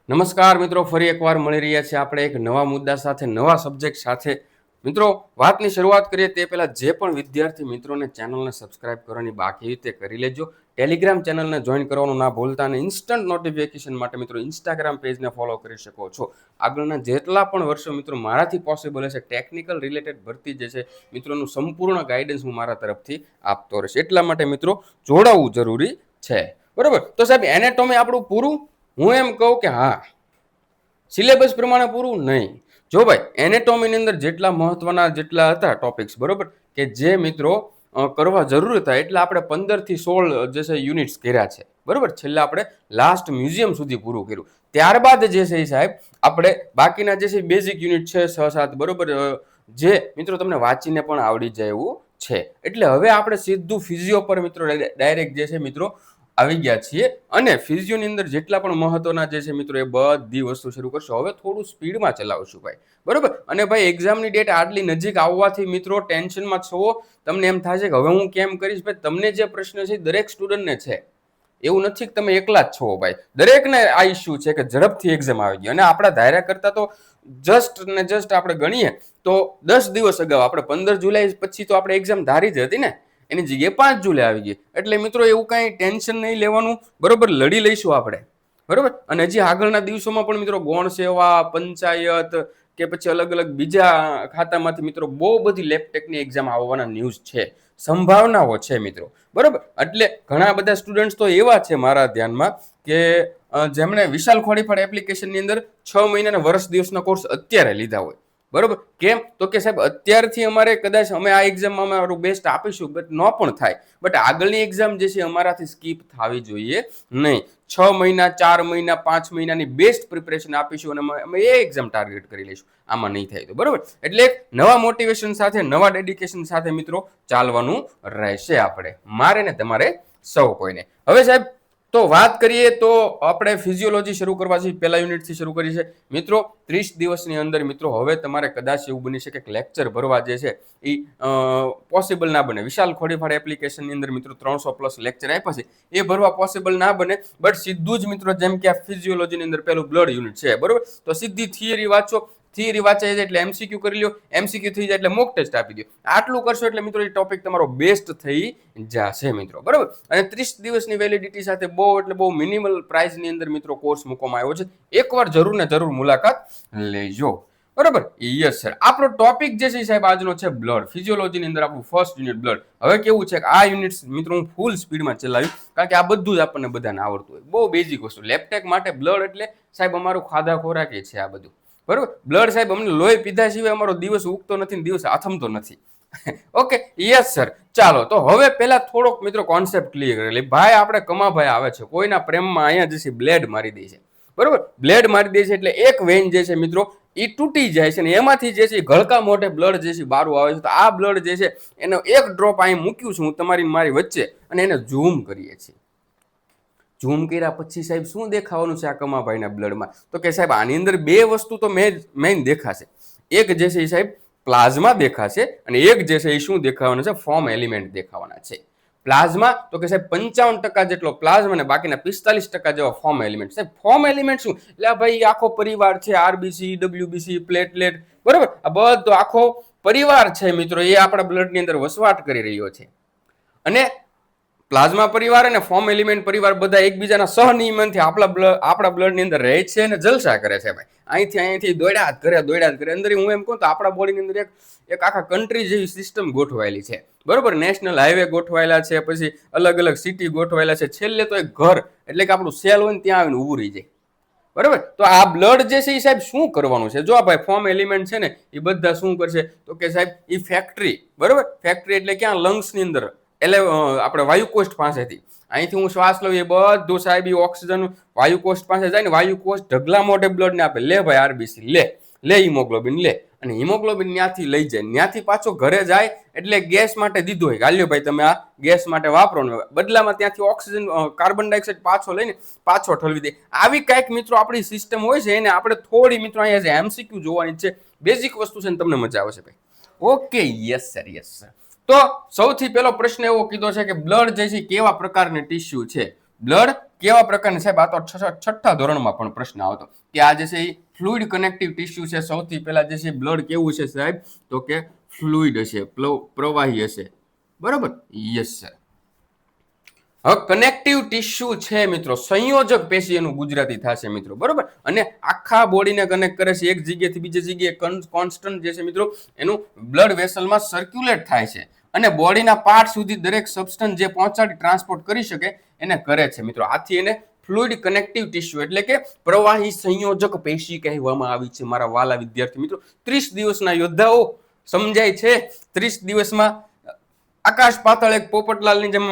નમસ્કાર મિત્રો, ફરી એકવાર મળી રહ્યા છે આપણે એક નવા મુદ્દા સાથે, નવા સબ્જેક્ટ સાથે. મિત્રો, વાતની શરૂઆત કરીએ તે પહેલાં જે પણ વિદ્યાર્થી મિત્રોને ચેનલને સબસ્ક્રાઇબ કરવાની બાકી તે કરી લેજો. ટેલિગ્રામ ચેનલને જોઈન કરવાનું ના ભૂલતા અને ઇન્સ્ટન્ટ નોટિફિકેશન માટે મિત્રો ઇન્સ્ટાગ્રામ પેજને ફોલો કરી શકો છો. આગળના જેટલા પણ વર્ષો મિત્રો મારાથી પોસિબલ હશે ટેકનિકલ રિલેટેડ ભરતી જે છે મિત્રોનું સંપૂર્ણ ગાઈડન્સ હું મારા તરફથી આપતો રહીશ. એટલા માટે મિત્રો જોડાવવું જરૂરી છે. બરોબર, તો સાહેબ એનેટોમી આપણું પૂરું? હું એમ કહું કે હા, સિલેબસ પ્રમાણે પૂરું નહીં. જો ભાઈ એનેટોમીની અંદર જેટલા મહત્વના જેટલા હતા ટોપિક્સ, બરોબર, કે જે મિત્રો કરવા જરૂર હતા એટલા આપણે 15 થી 16 જે છે યુનિટ્સ કર્યા છે. બરોબર, છેલ્લા આપણે લાસ્ટ મ્યુઝિયમ સુધી પૂરું કર્યું. ત્યારબાદ જે છે સાહેબ આપણે બાકીના જે છે બેઝિક યુનિટ છે 6-7, બરોબર, જે મિત્રો તમને વાંચીને પણ આવડી જાય એવું છે. એટલે હવે આપણે સીધું ફિઝિયો પર મિત્રો ડાયરેક્ટ જે છે મિત્રો આવી ગયા છીએ અને ફિઝિયોની અંદર જેટલા પણ મહત્વના જે છે મિત્રો એ બધી વસ્તુ શરૂ કરશો. હવે થોડું સ્પીડમાં ચલાવશું ભાઈ, બરોબર. અને ભાઈ એક્ઝામની ડેટ આટલી નજીક આવવાથી મિત્રો ટેન્શનમાં છો. તમને એમ થાય છે કે હવે હું કેમ કરીશ? ભાઈ તમને જે પ્રશ્ન છે દરેક સ્ટુડન્ટને છે, એવું નથી કે તમે એકલા જ છો. ભાઈ દરેકને આ ઇશ્યુ છે કે ઝડપથી એક્ઝામ આવી ગઈ અને આપણા ધાર્યા કરતા તો જસ્ટ આપણે ગણીએ તો 10 દિવસ અગાઉ આપણે 15 જુલાઈ પછી તો આપણે એક્ઝામ ધારી જ હતી ને, એની જગ્યાએ 5 જુલાઈ આવી ગઈ. એટલે મિત્રો એવું કાંઈ ટેન્શન નહીં લેવાનું, બરોબર, લડી લઈશું આપણે, બરોબર. અને હજી આગળના દિવસોમાં પણ મિત્રો ગૌણ સેવા, પંચાયત કે પછી અલગ અલગ બીજા ખાતામાંથી મિત્રો બહુ બધી લેબટેકની એક્ઝામ આવવાના ન્યૂઝ છે, સંભાવનાઓ છે મિત્રો, બરોબર. એટલે ઘણા બધા સ્ટુડન્ટ્સ તો એવા છે મારા ધ્યાનમાં કે જેમણે વિશાલ ખોડીફળ એપ્લિકેશનની અંદર 6 મહિનાના વર્ષ દિવસના કોર્સ અત્યારે લીધા હોય. બરોબર, કેમ તો કે સાહેબ અત્યારથી અમારે કદાચ અમે આ એક્ઝામમાં અમારું બેસ્ટ આપીશું, બટ ન પણ થાય, બટ આગળની એક્ઝામ જે છે અમારાથી સ્કીપ થવી જોઈએ નહીં. 6 મહિના, 4 મહિના, 5 મહિનાની બેસ્ટ પ્રિપરેશન આપીશું અને અમે એ એક્ઝામ ટાર્ગેટ કરી લઈશું. આમાં નહીં થાય તો બરોબર. એટલે એક નવા મોટિવેશન સાથે, નવા ડેડિકેશન સાથે મિત્રો ચાલવાનું રહેશે આપણે, મારે ને તમારે સૌ કોઈને. હવે સાહેબ તો વાત કરીએ તો આપણે ફિઝિયોલોજી શરૂ કરવા છે. પહેલા યુનિટથી શરૂ કરી છે મિત્રો. 30 દિવસની અંદર મિત્રો હવે તમારે કદાચ એવું બની શકે કે લેક્ચર ભરવા જે છે એ પોસિબલ ના બને. વિશાલ ખોડીફળ એપ્લિકેશનની અંદર મિત્રો 300+ લેક્ચર આપ્યા છે, એ ભરવા પોસિબલ ના બને. બટ સીધું જ મિત્રો જેમ કે આ ફિઝિયોલોજીની અંદર પહેલું બ્લડ યુનિટ છે, બરોબર, તો સીધી થિયરી વાંચો. થિયરી વાંચાઈ જાય એટલે એમસીક્યુ કરી લો, એમસીક્યુ થઈ જાય એટલે મોક ટેસ્ટ આપી દો. આટલું કરશો એટલે મિત્રો એ ટોપિક તમારો બેસ્ટ થઈ જશે મિત્રો, બરોબર. અને 30 દિવસની વેલિડિટી સાથે બહુ એટલે બહુ મિનિમલ પ્રાઇસની અંદર મિત્રો કોર્સ મૂકવામાં આવ્યો છે. એકવાર જરૂર ને જરૂર મુલાકાત લેજો, બરોબર. Yes sir. આપણો ટોપિક જે છે સાહેબ આજનો છે બ્લડ. ફિઝિયોલોજીની અંદર આપણું ફર્સ્ટ યુનિટ બ્લડ. હવે કેવું છે કે આ યુનિટ મિત્રો હું ફૂલ સ્પીડમાં ચલાવ્યું કારણ કે આ બધું જ આપણને બધાને આવડતું હોય, બહુ બેઝિક વસ્તુ. લેપટેક માટે બ્લડ એટલે સાહેબ અમારું ખાધા ખોરાક છે આ બધું, બરોબર. બ્લડ સાહેબ અમને લોહી પીધા સિવાય અમારો દિવસ ઉગતો નથી, દિવસ આથમતો નથી. Okay, yes sir. ચાલો તો હવે પહેલા થોડોક મિત્રો કોન્સેપ્ટ ક્લિયર કરી લે. ભાઈ આપણે કમાભાઈ આવે છે, કોઈના પ્રેમમાં અહીંયા જે છે બ્લેડ મારી દે છે, બરોબર. બ્લેડ મારી દે છે એટલે એક વેઇન જે છે મિત્રો એ તૂટી જાય છે અને એમાંથી જે છે ગળકા મોઢે બ્લડ જે છે બારું આવે છે. તો આ બ્લડ જે છે એનો એક ડ્રોપ અહીં મૂક્યું છું હું તમારી મારી વચ્ચે અને એને ઝૂમ કરીએ છીએ. ઝૂમ કર્યા પછી સાહેબ શું દેખાવાનું છે આ કમાભાઈના બ્લડમાં? તો કે સાહેબ આની અંદર બે વસ્તુ તો મેઇન દેખાશે. એક જે છે એ સાહેબ પ્લાઝમા દેખાશે અને એક જે છે એ શું દેખાવાનું છે? ફોર્મ એલિમેન્ટ દેખાવાના છે. પ્લાઝમા તો કે સાહેબ 55% જેટલો પ્લાઝમા અને બાકીના 45% જેવા ફોર્મ એલિમેન્ટ. સાહેબ ફોર્મ એલિમેન્ટ શું? એટલે ભાઈ આખો પરિવાર છે, આરબીસી, ડબ્લ્યુબીસી, પ્લેટલેટ, બરોબર, આ બધો આખો પરિવાર છે મિત્રો, એ આપણા બ્લડની અંદર વસવાટ કરી રહ્યો છે. અને પ્લાઝમા પરિવાર અને ફોર્મ એલિમેન્ટ પરિવાર બધા એકબીજાના સહનિયમનથી આપણા બ્લડની અંદર રહે છે અને જલસા કરે છે ભાઈ. અહીંથી દોડ્યા જ કરે. અંદર હું એમ કહું તો આપણા બોડીની અંદર એક આખા કન્ટ્રી જેવી સિસ્ટમ ગોઠવાયેલી છે, બરોબર. નેશનલ હાઈવે ગોઠવાયેલા છે, પછી અલગ અલગ સિટી ગોઠવાયેલા છે, છેલ્લે તો એક ઘર એટલે કે આપણું સેલ હોય ને ત્યાં આવીને ઊભું રહી જાય, બરોબર. તો આ બ્લડ જે છે એ સાહેબ શું કરવાનું છે? જો આ ભાઈ ફોર્મ એલિમેન્ટ છે ને એ બધા શું કરશે તો કે સાહેબ એ ફેક્ટરી, બરોબર. ફેક્ટરી એટલે ક્યાં? લંગ્સની અંદર, એટલે આપણે વાયુકોષ્ઠ પાસેથી અહીંથી હું શ્વાસ લઉં એ બધું સાહેબ એ ઓક્સિજન વાયુકોષ્ઠ પાસે જાય ને વાયુકોષ્ઠ ઢગલા મોઢે બ્લડ ને આપે. લે ભાઈ આરબીસી, લે હિમોગ્લોબિન, લે. અને હિમોગ્લોબિન ત્યાંથી લઈ જાય, ત્યાંથી પાછો ઘરે જાય એટલે ગેસ માટે દીધો હોય, ગાલ્યો ભાઈ તમે આ ગેસ માટે વાપરો ને બદલામાં ત્યાંથી ઓક્સિજન કાર્બન ડાયોક્સાઇડ પાછો લઈને પાછો ઠલવી દે. આવી કાંઈક મિત્રો આપણી સિસ્ટમ હોય છે. એને આપણે થોડી મિત્રો અહીંયા એમસીક્યુ જોવાની છે, બેઝિક વસ્તુ છે ને તમને મજા આવશે ભાઈ. Okay, yes sir, yes sir. તો સૌથી પહેલો પ્રશ્ન એવો કીધો છે કે બ્લડ જે છે કેવા પ્રકારની ટિશ્યુ છે? બ્લડ કેવા પ્રકારની સાહેબ? આ તો છઠ્ઠા ધોરણમાં પણ પ્રશ્ન આવતો કે આ જે છે એ ફ્લુઇડ કનેક્ટિવ ટિશ્યુ છે. સૌથી પહેલા જે છે બ્લડ કેવું છે સાહેબ? તો કે ફ્લુઇડ હશે, પ્રવાહી હશે. બરોબર, યસ સર. હવે કનેક્ટિવ ટિશ્યુ છે મિત્રો, સંયોજક પેશી એનું ગુજરાતી થશે મિત્રો. બરોબર, અને આખા બોડીને કનેક્ટ કરે છે એક જગ્યાએથી બીજી જગ્યાએ. કોન્સ્ટન્ટ જે છે મિત્રો એનું બ્લડ વેસલમાં સર્ક્યુલેટ થાય છે અને બોડીના પાર્ટ સુધી દરેક સબસ્ટન્સ જે પહોંચાડી ટ્રાન્સપોર્ટ કરી શકે એને કરે છે મિત્રો. આથી એને ફ્લુઇડ કનેક્ટિવ ટિશ્યુ એટલે કે પ્રવાહી સંયોજક પેશી કહેવામાં આવી છે મારા વાલા વિદ્યાર્થી મિત્રો. 30 દિવસના યોદ્ધાઓ સમજાય છે? 30 દિવસમાં આકાશ પાતળ એક પોપટલાલની જેમ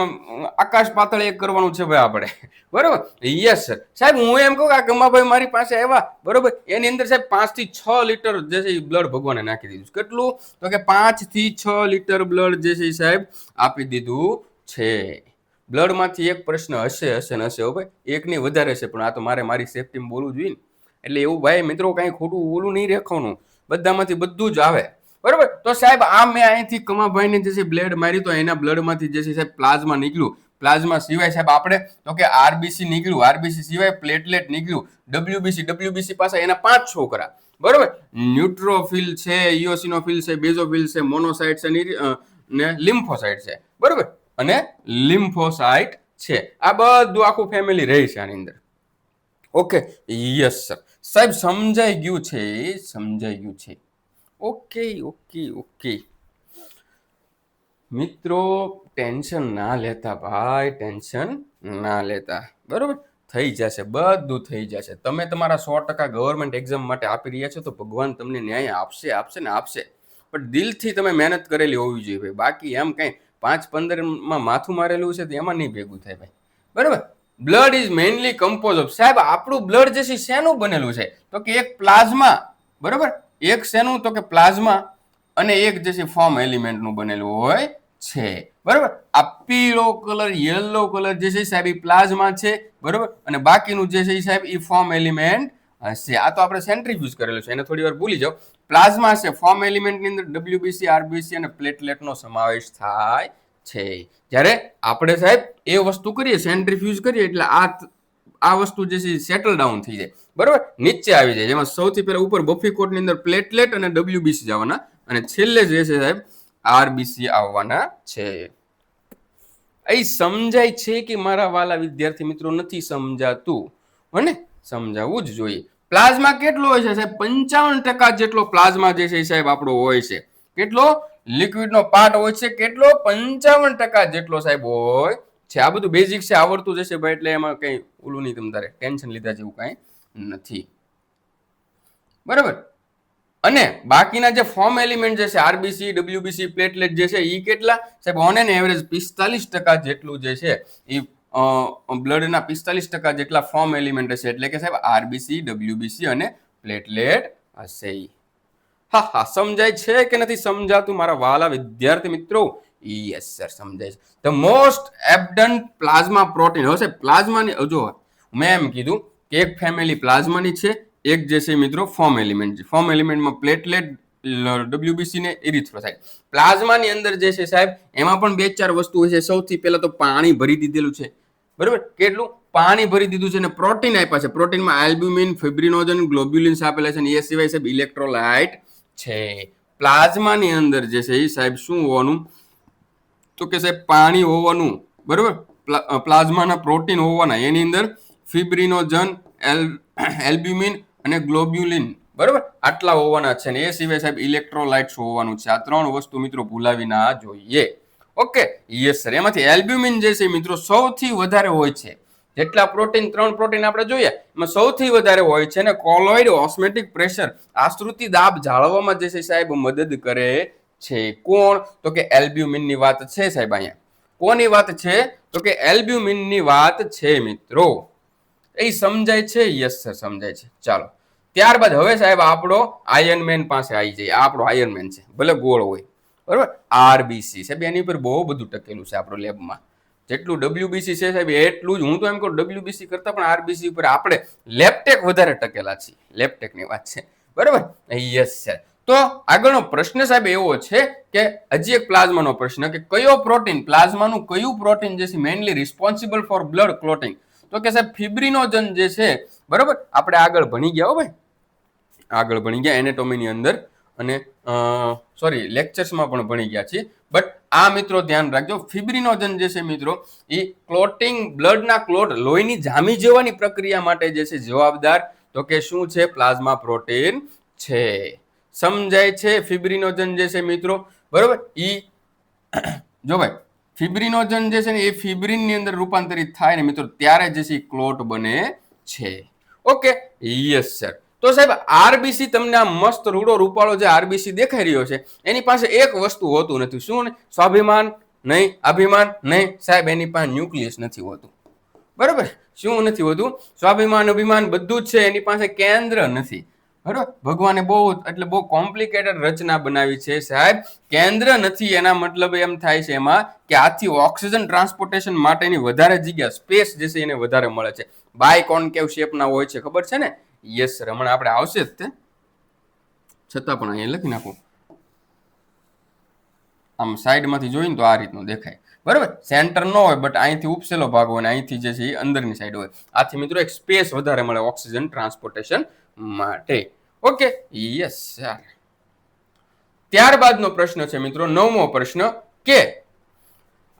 આકાશ પાતળ એક કરવાનું છે ભાઈ આપણે. બરોબર, યસ સર. સાહેબ હું એમ કહું કે કમાભાઈ મારી પાસે આવ્યા, બરોબર, એની અંદર સાહેબ 5 થી 6 લીટર જે છે બ્લડ ભગવાને નાખી દીધું. કેટલું? તો કે 5 થી 6 લીટર બ્લડ જે છે સાહેબ આપી દીધું છે. બ્લડમાંથી એક પ્રશ્ન હશે ને હશે હો ભાઈ, એકની વધારે છે, પણ આ તો મારી સેફટીમાં બોલવું જોઈએ ને. એટલે એવું ભાઈ મિત્રો કઈ ખોટું બોલું નહીં રાખવાનું, બધામાંથી બધું જ આવે. બરોબર, તો સાહેબ આ મેં અહીંથી કમાભાઈને જે છે બ્લેડ મારી તો એના બ્લડમાંથી જે છે સાહેબ પ્લાઝમા નીકળ્યું. પ્લાઝમા સિવાય સાહેબ આપણે તો કે આરબીસી નીકળ્યું, આરબીસી સિવાય પ્લેટલેટ નીકળ્યું, ડબ્લ્યુબીસી પાસે એના 5 છોકરા. બરોબર, ન્યુટ્રોફિલ છે, ઇયોસિનોફિલ છે, બેઝોફિલ છે, મોનોસાઇટ છે ને લિમ્ફોસાઇટ છે. બરોબર, અને લિમ્ફોસાઇટ છે. આ બધું આખું ફેમિલી રહે છે આની અંદર. Okay, yes sir. સાહેબ સમજાઈ ગયું છે, સમજાઈ ગયું છે. ઓકે મિત્રો, ટેન્શન ના લેતા ભાઈ, ટેન્શન ના લેતા. બરોબર, થઈ જશે, બધું થઈ જશે. તમે તમારા 100% ગવર્મેન્ટ એક્ઝામ માટે આપી રહ્યા છો તો ભગવાન તમને ન્યાય આપશે ને આપશે. પણ દિલથી તમે મહેનત કરેલી હોવી જોઈએ ભાઈ. બાકી એમ કઈ 5-15માં માથું મારેલું છે તો એમાં નહીં ભેગું થાય ભાઈ. બરાબર, blood is mainly compose of. સાહેબ આપણું બ્લડ જે છે શેનું બનેલું છે? તો કે એક પ્લાઝમા. બરોબર, એક શેનું? તો કે પ્લાઝમા અને એક જે છે ફોર્મ એલિમેન્ટનું બનેલું હોય છે. બરોબર, આ પીળો કલર, યલો કલર જે છે સાહેબ એ પ્લાઝમા છે. બરોબર, અને બાકીનું જે છે સાહેબ એ ફોર્મ એલિમેન્ટ હશે. આ તો આપણે સેન્ટ્રીફ્યુઝ કરેલું છે, એને થોડી વાર ભૂલી જાઓ. પ્લાઝમા છે, ફોર્મ એલિમેન્ટની અંદર ડબ્લ્યુબીસી, આરબીસી અને પ્લેટલેટનો સમાવેશ થાય છે. જ્યારે આપણે સાહેબ એ વસ્તુ કરીએ, સેન્ટ્રીફ્યુઝ કરીએ, એટલે આ વસ્તુ જે છે સેટલ ડાઉન થઈ જાય. બરોબર, નીચે આવી જાય. જેમાં સૌથી પહેલા ઉપર બફી કોટની અંદર પ્લેટલેટ અને ડબ્લ્યુબીસી જવાના અને છેલ્લે જે છે સાહેબ આરબીસી આવવાના છે. એ સમજાય છે કે મારા વાલા વિદ્યાર્થી મિત્રો? નથી સમજાતું અને સમજાવવું જ જોઈએ. પ્લાઝમા કેટલો હોય છે સાહેબ? 55% જેટલો પ્લાઝમા જે છે સાહેબ આપણો હોય છે. કેટલો? લિક્વિડનો પાર્ટ હોય છે કેટલો? 55% જેટલો સાહેબ હોય છે. આ બધું બેઝિક છે, આવડતું જશે ભાઈ, એટલે એમાં કઈ ઓલું નહીં, તમ તારે ટેન્શન લીધા જેવું કઈ નથી. બરાબર, અને બાકીના જે ફોર્મ એલિમેન્ટ જે છે આરબીસી, ડબ્લ્યુબીસી, પ્લેટલેટ જે છે એ કેટલા સાહેબ? ઓન એન એવરેજ 45% જેટલું જે છે એ બ્લડના 45% જેટલા ફોર્મ એલિમેન્ટ હશે. એટલે કે સાહેબ આરબીસી, ડબ્લ્યુબીસી અને પ્લેટલેટ હશે. હા, સમજાય છે કે નથી સમજાતું મારા વાલા વિદ્યાર્થી મિત્રો? યસ સર, સમજાય છે. The most abundant plasma protein. હવે પ્લાઝમાની જો મેં એમ કીધું કે એક ફેમિલી પ્લાઝમાની છે, એક જે છે મિત્રો ફોર્મ એલિમેન્ટ છે. ફોર્મ એલિમેન્ટમાં પ્લેટલેટ, ડબ્લ્યુબીસી ને એરિથ્રોસાઇટ. પ્લાઝમાની અંદર જે છે સાહેબ એમાં પણ 2-4 વસ્તુ હોય છે. સૌથી પહેલા તો પાણી ભરી દીધેલું છે. બરોબર, કેટલું પાણી ભરી દીધું છે અને પ્રોટીન આપ્યા છે. પ્રોટીનમાં આલ્બ્યુમિન, ફિબ્રિનોજન, ગ્લોબ્યુલિન્સ આપેલા છે અને એ સિવાય સાહેબ ઇલેક્ટ્રોલાઇટ છે. પ્લાઝમાની અંદર જે છે એ સાહેબ શું હોવાનું? તો કે સાહેબ પાણી હોવાનું. બરોબર, પ્લાઝમાના પ્રોટીન હોવાના, એની અંદર ફિબ્રિનોજન, એલ્બ્યુમિન અને ગ્લોબ્યુલિન. બરોબર, આટલા હોવાના છે ને એ સિવાય સાહેબ ઇલેક્ટ્રોલાઇટ્સ હોવાનું છે. આ 3 વસ્તુ મિત્રો ભૂલાવી ના જોઈએ. Okay, yes sir. એમાંથી એલ્બ્યુમિન જે છે મિત્રો સૌથી વધારે હોય છે. જેટલા પ્રોટીન, 3 પ્રોટીન આપણે જોઈએ એમાં સૌથી વધારે હોય છે ને કોલોઇડ ઓસ્મેટિક પ્રેશર, આશ્રુતિ દાબ જાળવવામાં જે છે સાહેબ મદદ કરે છે. કોણ? તો કે એલ્બ્યુમિનની વાત છે સાહેબ. અહીંયા કોની વાત છે? તો કે એલ્બ્યુમિનની વાત છે મિત્રો. એ સમજાય છે? યસ સર, સમજાય છે. ચાલો, ત્યારબાદ હવે સાહેબ આપણો આયર્નમેન પાસે આવી જાય. આ આપણો આયર્નમેન છે, ભલે ગોળ હોય. બરોબર, આરબીસી સાહેબ એની ઉપર બહુ બધું ટકેલું છે આપણો લેબમાં. જેટલું ડબ્લ્યુબીસી છે સાહેબ એટલું જ, હું તો એમ કહું ડબ્લ્યુબીસી કરતા પણ આરબીસી ઉપર આપણે લેપટેક વધારે ટકેલા છીએ. લેપટેકની વાત છે. બરોબર, યસ સર. તો આગળનો પ્રશ્ન સાહેબ એવો છે કે હજી એક પ્લાઝમાનો પ્રશ્ન કે કયો પ્રોટીન પ્લાઝમાનું કયું પ્રોટીન જે છે mainly responsible four blood clotting? તો કે સાહેબ ફિબ્રિનોજન જે છે, બરોબર, આપણે આગળ ભણી ગયા હો ભાઈ, આગળ ભણી ગયા એનેટોમીની અંદર અને સોરી લેક્ચર્સમાં પણ ભણી ગયા છીએ. બટ આ મિત્રો ધ્યાન રાખજો, ફિબ્રિનોજન જે છે મિત્રો એ ક્લોટિંગ બ્લડના ક્લોટ લોહીની જામી જવાની પ્રક્રિયા માટે જે છે જવાબદાર તો કે શું છે? પ્લાઝમા પ્રોટીન છે. સમજાય છે? ફિબ્રિનોજન જે છે મિત્રો, બરોબર, ઈ જો ભાઈ ફિબ્રિનોજન જે છે ને એ ફિબ્રિનની અંદર રૂપાંતરિત થાય ને મિત્રો ત્યારે જે છે ક્લોટ બને છે. Okay, yes sir. તો સાહેબ આરબીસી તમને આ મસ્ત રૂડો રૂપાળો જે આરબીસી દેખાઈ રહ્યો છે એની પાસે એક વસ્તુ હોતું નથી. શું? સ્વાભિમાન નહીં, અભિમાન નહીં સાહેબ, એની પાસે ન્યુક્લિયસ નથી હોતું. બરોબર, શું નથી હોતું? સ્વાભિમાન અભિમાન બધું જ છે, એની પાસે કેન્દ્ર નથી. બરોબર, ભગવાને બહુ એટલે બહુ કોમ્પ્લિકેટેડ રચના બનાવી છે સાહેબ. કેન્દ્ર નથી એના મતલબ એમ થાય છે એમાં કે આથી ઓક્સિજન ટ્રાન્સપોર્ટેશન માટેની વધારે જગ્યા સ્પેસ જે છે એને વધારે મળે છે. બાય કોન્કેવ શેપના હોય છે, ખબર છે ને? યસ સર, હમણાં આપણે આવશે જ તે, છતાં પણ અહીંયા લખી નાખું. આમ સાઈડમાંથી જોઈને તો આ રીતનું દેખાય. બરાબર, સેન્ટર ન હોય બટ અહીંથી ઉપસેલો ભાગ હોય અને અહીંથી જે છે એ અંદરની સાઈડ હોય. આથી મિત્રો એક સ્પેસ વધારે મળે ઓક્સિજન ટ્રાન્સપોર્ટેશન માટે. Okay, yes sir. ત્યારબાદનો પ્રશ્ન છે મિત્રો 9મો પ્રશ્ન કે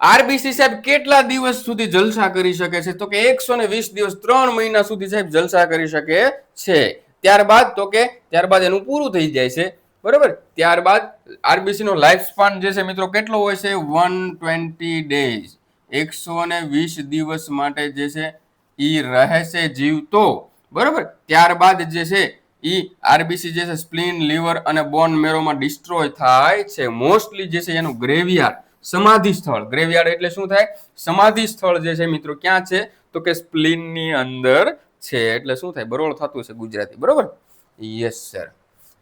આરબીસી સાહેબ કેટલા દિવસ સુધી જલસા કરી શકે છે? તો કે 120 દિવસ, 3 મહિના સુધી સાહેબ જલસા કરી શકે છે. ત્યારબાદ તો કે ત્યારબાદ એનું પૂરું થઈ જાય છે. બરોબર, ત્યારબાદ આરબીસી નો લાઈફ સ્પાન જે છે મિત્રો કેટલો હોય છે? 120 ડેઝ, 120 દિવસ માટે જે છે ઈ રહે છે જીવતો. બરોબર, ત્યારબાદ જે છે ઈ આરબીસી જે છે સ્પ્લીન, લીવર અને બોન મેરોમાં ડિસ્ટ્રોય થાય છે. મોસ્ટલી જે છે એનું ગ્રેવિયાર્ડ, સમાધિ સ્થળ, ગ્રેવિયાર્ડ એટલે શું થાય? સમાધિ સ્થળ જે છે મિત્રો ક્યાં છે? તો કે સ્પ્લીન ની અંદર છે. એટલે શું થાય? બરોળ થતું છે ગુજરાતી. બરોબર, યસ સર.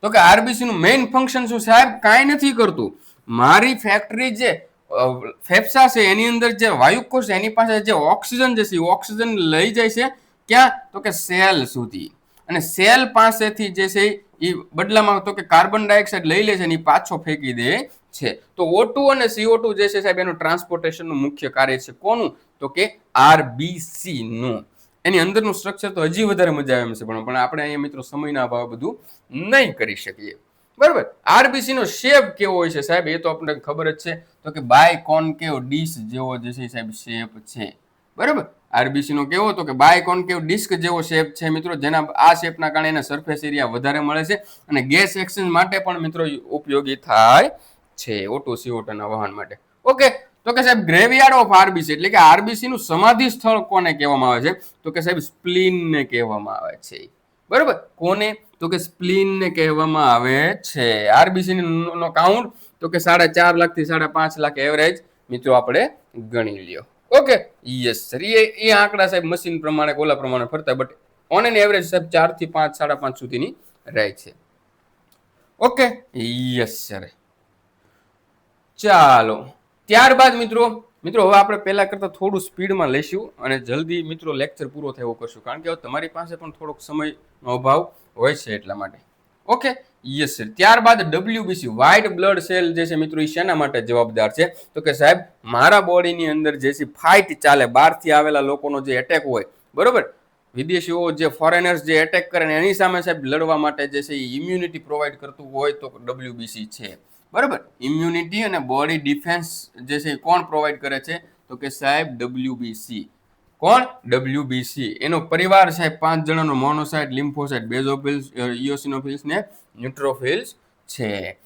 તો કે આરબીસી નું મેઇન ફંક્શન શું સાહેબ? કાંઈ નથી કરતું. મારી ફેક્ટરી જે ફેફસા છે એની અંદર જે વાયુકોષ છે એની પાસે જે ઓક્સિજન જે છે ઓક્સિજન લઈ જાય છે ક્યાં? તો કે સેલ સુધી. અને સેલ પાસેથી જે છે એ બદલામાં તો કે કાર્બન ડાયોક્સાઇડ લઈ લે છે અને પાછો ફેંકી દે છે. તો O2 અને CO2 જે છે સાહેબ એનું ટ્રાન્સપોર્ટેશનનું મુખ્ય કાર્ય છે. કોનું? તો કે આરબીસી નું. એની અંદરનું સ્ટ્રક્ચર તો હજી વધારે મજા આવે છે પણ આપણે અહીંયા મિત્રો સમયના અભાવે બધું નહીં કરી શકીએ. બરાબર, આરબીસી નો શેપ કેવો હોય છે સાહેબ? એ તો આપણને ખબર જ છે. તો કે બાય કોન્કેવ ડિસ્ક જેવો જે છે સાહેબ શેપ છે. બરાબર, આરબીસી નો કેવો? તો કે બાય કોન્કેવ ડિસ્ક જેવો શેપ છે મિત્રો, જેના આ શેપના કારણે એના સરફેસ એરિયા વધારે મળે છે અને ગેસ એક્સચેન્જ માટે પણ મિત્રો ઉપયોગી થાય છે, O2 CO2 ના વહન માટે. ઓકે, તો કે સાહેબ ગ્રેવિયાર્ડ ઓફ આરબીસી એટલે કે આરબીસી નું સમાધિ સ્થળ કોને કહેવામાં આવે છે? તો કે સાહેબ સ્પ્લીન ને કહેવામાં આવે છે. બરોબર, કોને? તો કે સ્પ્લીન ને કહેવામાં આવે છે. આરબીસી નો કાઉન્ટ તો કે 4.5 લાખ થી 5.5 લાખ એવરેજ મિત્રો આપણે ગણી લ્યો. Okay, yes sir. એ આંકડા સાહેબ મશીન પ્રમાણે ઓલા પ્રમાણે ફરતા, બટ ઓન એન એવરેજ સાહેબ 4 થી 5, 5.5 સુધીની રહે છે. Okay, yes sir. ચાલો, ત્યારબાદ મિત્રો હવે આપણે પહેલા કરતા થોડું સ્પીડમાં લઈશું અને જલ્દી મિત્રો લેક્ચર પૂરો થયો કરશું, કારણ કે તમારી પાસે પણ થોડોક સમયનો અભાવ હોય છે એટલા માટે. Okay, yes sir. ત્યારબાદ WBC વ્હાઇટ બ્લડ સેલ જે છે મિત્રો એ શેના માટે જવાબદાર છે? તો કે સાહેબ મારા બોડીની અંદર જે છે ફાઇટ ચાલે, બહારથી આવેલા લોકોનો જે એટેક હોય, બરોબર, વિદેશીઓ જે ફોરેનર્સ જે એટેક કરે ને એની સામે સાહેબ લડવા માટે જે છે એ ઇમ્યુનિટી પ્રોવાઈડ કરતું હોય તો WBC છે. બરાબર, ઇમ્યુનિટી અને બોડી ડિફેન્સ જે છે કોણ પ્રોવાઈડ કરે છે? તો કે સાહેબ WBC. કોણ? WBC. એનો પરિવાર સાહેબ 5 જણાનો મોનોસાઇટ, લિમ્ફોસાઇટ, બેઝોફિલ્સ, ઇયોસિનોફિલ્સ ને ન્યુટ્રોફિલ્સ છે.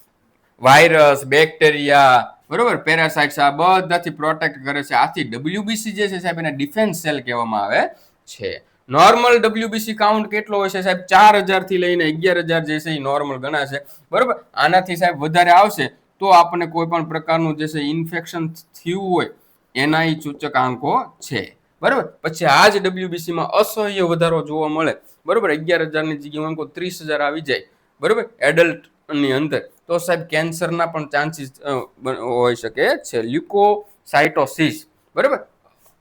વાયરસ, બેક્ટેરિયા, બરોબર, પેરાસાઇટ્સ આ બધાથી પ્રોટેક્ટ કરે છે. આથી WBC જે છે સાહેબ એને ડિફેન્સ સેલ કહેવામાં આવે છે. નોર્મલ WBC કાઉન્ટ કેટલો હોય છે સાહેબ? 4000 થી લઈને 11000 જે છે એ નોર્મલ ગણાશે. બરોબર, આનાથી સાહેબ વધારે આવશે તો આપણને કોઈ પણ પ્રકારનું જે છે ઇન્ફેક્શન થયું હોય એના ઈ સૂચકાંકો છે. બરોબર, પછી આ જ WBC માં અસહ્ય વધારો જોવા મળે. બરોબર, 11000 ની જગ્યાએ 30000 આવી જાય. બરોબર, એડલ્ટ ની અંદર તો સાહેબ કેન્સરના પણ ચાન્સીસ હોઈ શકે છે. લ્યુકોસાઇટોસિસ, બરોબર,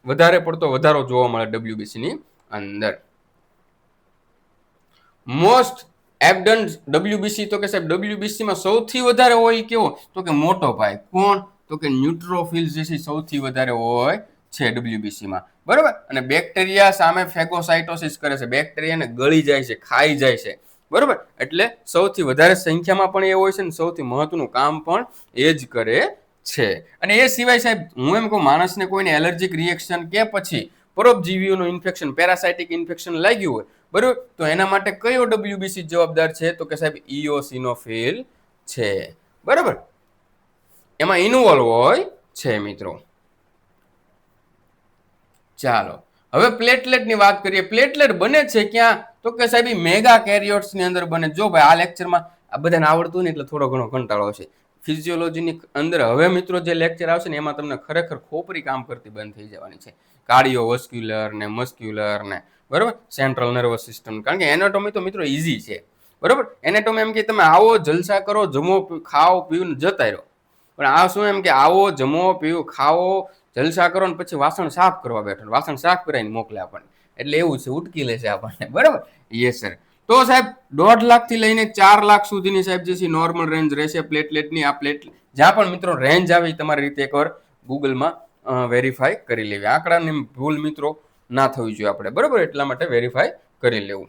વધારે પડતો વધારો જોવા મળે WBC ની અંદર. મોસ્ટ એબડન ડબ્લ્યુબીસી તો કે સાહેબ ડબ્લ્યુબીસી માં સૌથી વધારે હોય કેવો તો કે મોટો પાય. કોણ તો કે ન્યુટ્રોફિલ્સ જે છે સૌથી વધારે હોય છે ડબ્લ્યુબીસી માં, બરોબર. અને બેક્ટેરિયા સામે ફેગોસાઇટોસિસ કરે છે, બેક્ટેરિયાને ગળી જાય છે, ખાઈ જાય છે, બરોબર. એટલે સૌથી વધારે સંખ્યામાં પણ એ હોય છે ને સૌથી મહત્વનું કામ પણ એ જ કરે છે. અને એ સિવાય સાહેબ હું એમ કહું, માણસને કોઈને એલર્જીક રિએક્શન કે પછી પરોપજીવીઓનું ઇન્ફેક્શન, પેરાસાઇટિક ઇન્ફેક્શન લાગ્યું હોય, બરોબર, તો એના માટે કયો ડબ્લ્યુબીસી જવાબદાર છે તો કે સાહેબ ઇઓસિનોફિલ છે, બરોબર. એમાં ઇન્વોલ્વ હોય છે મિત્રો. ચાલો હવે પ્લેટલેટની વાત કરીએ. પ્લેટલેટ બને છે ક્યાં તો કે સાહેબ મેગા કેરિયોટ્સ ની અંદર બને. જો ભાઈ આ લેક્ચરમાં આ બધાને આવડતું ને એટલે થોડો ઘણો કંટાળો છે. ફિઝિયોલોજીની અંદર હવે મિત્રો જે લેક્ચર આવશે ને એમાં તમને ખરેખર ખોપરી કામ કરતી બંધ થઈ જવાની છે. કાર્ડિયોવસ્ક્યુલર ને મસ્ક્યુલર ને, બરોબર, સેન્ટ્રલ નર્વસ સિસ્ટમ. કારણ કે એનાટોમી તો મિત્રો ઈઝી છે, બરોબર. એનાટોમી એમ કે તમે આવો, જલસા કરો, જમો, ખાઓ, પીવું ને જતા રહો. પણ આ શું એમ કે આવો, જમો, પીવું, ખાઓ, જલસા કરો ને પછી વાસણ સાફ કરવા બેઠો, વાસણ સાફ કરાવીને મોકલે આપણને. એટલે એવું છે, ઉટકી લેશે આપણને, બરાબર. Yes sir. તો સાહેબ 1.5 લાખ થી લઈને 4 લાખ સુધીની સાહેબ જે છે નોર્મલ રેન્જ રહેશે પ્લેટલેટની. આ પ્લેટલેટ જ્યાં પણ મિત્રો રેન્જ આવે તમારી રીતે એકવાર ગૂગલમાં વેરીફાઈ કરી લેવી. આંકડાની ભૂલ મિત્રો ના થવી જોઈએ આપણે, બરોબર. એટલા માટે વેરીફાઈ કરી લેવું.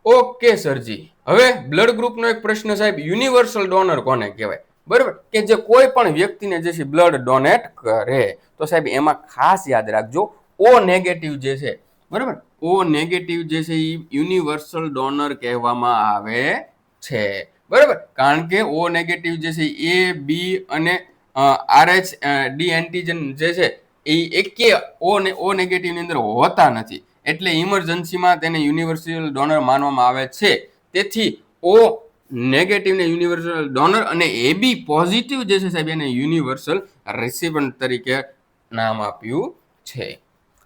ઓકે સરજી. હવે બ્લડ ગ્રુપનો એક પ્રશ્ન સાહેબ, યુનિવર્સલ ડોનર કોને કહેવાય, બરોબર, કે જે કોઈ પણ વ્યક્તિને જે છે બ્લડ ડોનેટ કરે. તો સાહેબ એમાં ખાસ યાદ રાખજો, ઓ નેગેટિવ જે છે, બરોબર, ઓ નેગેટિવ જે છે એ યુનિવર્સલ ડોનર કહેવામાં આવે છે, બરોબર. કારણ કે ઓ નેગેટિવ જે છે એ બી અને RH ડી એન્ટીજન જે છે એ એકે ઓ નેગેટિવ ની અંદર હોતા નથી. એટલે ઇમરજન્સીમાં તેને યુનિવર્સલ ડોનર માનવામાં આવે છે. તેથી ઓ નેગેટિવ ને યુનિવર્સલ ડોનર અને AB પોઝિટિવ જે છે સાહેબ એને યુનિવર્સલ રિસિપન્ટ તરીકે નામ આપ્યું છે.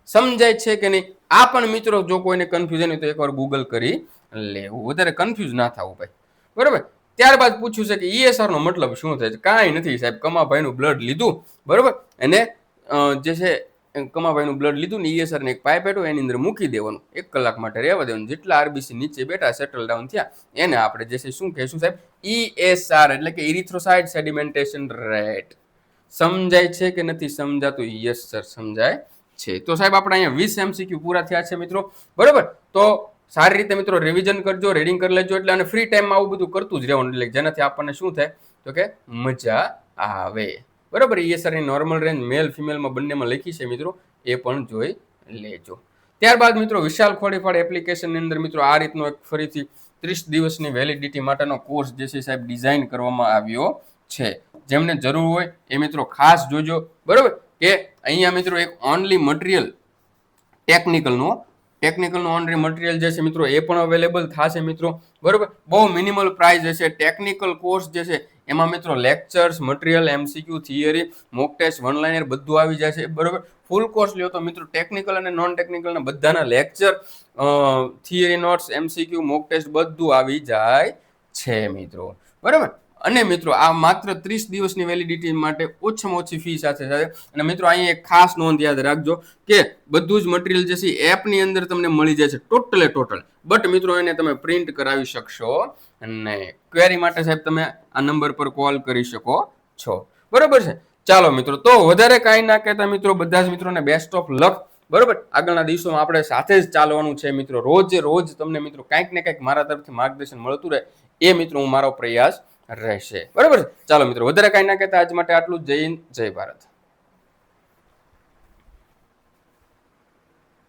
સમજાય છે કે નહીં? આ પણ મિત્રો જો કોઈને કન્ફ્યુઝન હોય તો એકવાર ગૂગલ કરી લેવું, વધારે કન્ફ્યુઝ ના થવું ભાઈ, બરોબર. ત્યારબાદ પૂછ્યું છે કે ESR નો મતલબ શું થાય છે? કાંઈ નથી સાહેબ, કમાભાઈનું બ્લડ લીધું, બરોબર, અને જે છે કમાભાઈનું બ્લડ લીધું ને ESR ને એક પાઇપ હતું એની અંદર મૂકી દેવાનું, 1 કલાક માટે રહેવા દેવાનું. જેટલા RBC નીચે બેઠા સેટલ ડાઉન થયા એને આપણે જે છે શું કહેશું સાહેબ? ESR એટલે કે ઇરિથ્રોસાઇટ સેડિમેન્ટેશન રેટ. સમજાય છે કે નથી સમજાતું? યસ સર, સમજાય છે. તો સાહેબ આપણે અહીંયા 20 MCQ પૂરા થયા છે મિત્રો, બરોબર. તો સારી રીતે મિત્રો રિવિઝન કરજો, રીડિંગ કરી લેજો. એટલે અને ફ્રી ટાઈમમાં આવું બધું કરતું જ રહેવાનું, એટલે જેનાથી આપણને શું થાય તો કે મજા આવે, બરોબર. ESR ની નોર્મલ રેન્જ મેલ ફિમેલમાં બંનેમાં લખી છે મિત્રો, એ પણ જોઈ લેજો. ત્યારબાદ મિત્રો વિશાલ ખોડીફાળ એપ્લિકેશનની અંદર મિત્રો આ રીતનો એક ફરીથી 30 દિવસની વેલિડિટી માટેનો કોર્સ જે છે સાહેબ ડિઝાઇન કરવામાં આવ્યો છે. જેમને જરૂર હોય એ મિત્રો ખાસ જોજો, બરોબર. કે અહીંયા મિત્રો એક ઓનલી મટીરિયલ ટેકનિકલનો ઓનલી મટીરિયલ જે છે મિત્રો એ પણ અવેલેબલ થશે મિત્રો, બરોબર. બહુ મિનિમલ પ્રાઇસ હશે. ટેકનિકલ કોર્સ જે છે એમાં મિત્રો lectures, material, MCQ, theory, mock test, one liner બધું આવી જાય છે, બરોબર. ફૂલ કોર્સ લ્યો તો મિત્રો ટેકનિકલ અને નોન ટેકનિકલના બધાના lecture, theory notes, MCQ, mock test બધું આવી જાય છે મિત્રો, બરોબર. અને મિત્રો આ માત્ર 30 દિવસની વેલિડિટી માટે ઓછામાં ઓછી ફી સાથે. અને મિત્રો અહીંયા એક ખાસ નોંધ યાદ રાખજો કે બધું જ મટીરિયલ જે છે એપની અંદર તમને મળી જાય છે ટોટલ. બટ મિત્રો એને તમે પ્રિન્ટ કરાવી શકશો નહીં. ક્વેરી માટે સાહેબ તમે આ નંબર પર કોલ કરી શકો છો, બરોબર છે. ચાલો મિત્રો, તો વધારે કાંઈ ના કહેતા મિત્રો બધા જ મિત્રોને બેસ્ટ ઓફ લક, બરોબર. આગળના દિવસોમાં આપણે સાથે જ ચાલવાનું છે મિત્રો. રોજ તમને મિત્રો કંઈક ને કંઈક મારા તરફથી માર્ગદર્શન મળતું રહે એ મિત્રો હું મારો પ્રયાસ રહેશે, બરોબર. ચાલો મિત્રો, વધારે કાંઈ ના કહેતા આજ માટે આટલું જ. જય હિન્દ, જય ભારત.